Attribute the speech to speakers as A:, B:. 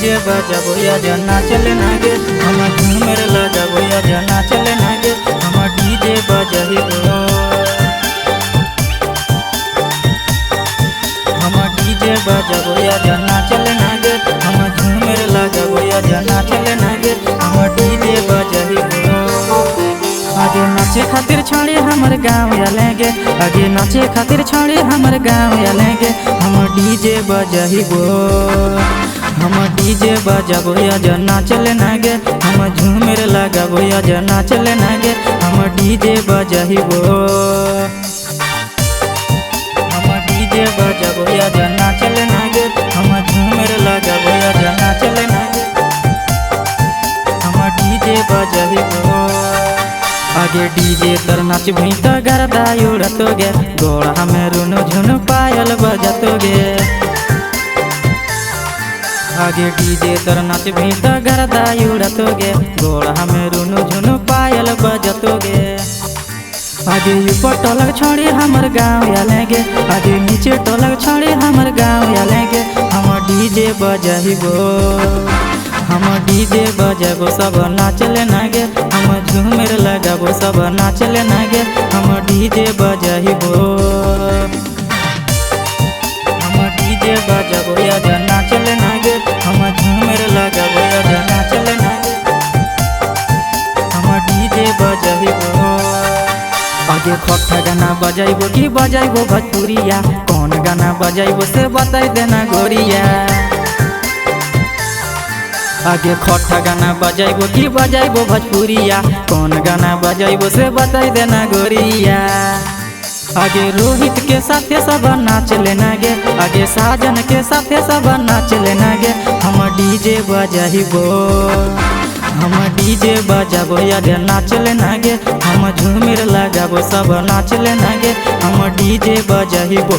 A: DJ बजाबो या जना चले नागे हम झूमर लगाबो या जना चले नागे हम डीजे बजाइबो हम डीजे बजाबो या जना चले नागे हम झूमर लगाबो या जना चले नागे हम डीजे बजाइबो आगे नाचे खातिर छाड़ी हमर गाँव आलेंगे आगे नाचे खातिर छाड़ी हमर गाँव आलेंगे हम डीजे बजाइबो हम डीजे बजाबो या जना चले नागे हम झूमर लगाबो या जना चले नागे हम डीजे बजाइबो हम डीजे बजाबो या जना चले नागे हम झूमर लगाबो या जना चले नागे हम डीजे बजाइबो आगे डीजे तर नाच भीता गरदा उड़तोगे गोड़ा हमें रुनु झुनु पायल बजतोगे आगे डीजे तर नाच भीता गरदा उड़तोगे गोड़ा हमें रुनु झुनु पायल बजतोगे आगे ऊपर टोलक छोड़ी हमर गाँव आलेंगे आगे नीचे टोलक छोड़ी हमर गाँव आलेंगे हम डीजे बजाइबो हम डीजे बजाबो सब नाचले नागे हम झूमर लगाबो सब नाचले नागे हम डीजे बजाइबो हम डीजे बजाबो या जना चले नागे हम झूमर लगाबो या जना चले नागे हम डीजे बजाइबो आगे खट्टा गाना बजाइबो कि बजाइबो भोजपुरिया कौन गाना बजाइबो से बताई देना गोरिया आगे खट्टा गाना बजाइबो कि बजाइबो भोजपुरिया कौन गाना बजाइबो से बताई देना गोरिया आगे रोहित के साथे सब नाच लेनागे आगे साजन के साथे सब नाच लेनागे हम डीजे बजाइबो हम डीजे बजाबो या नाच लेनागे हम झूमर लगाबो सब नाच लेनागे हम डीजे बजाइबो।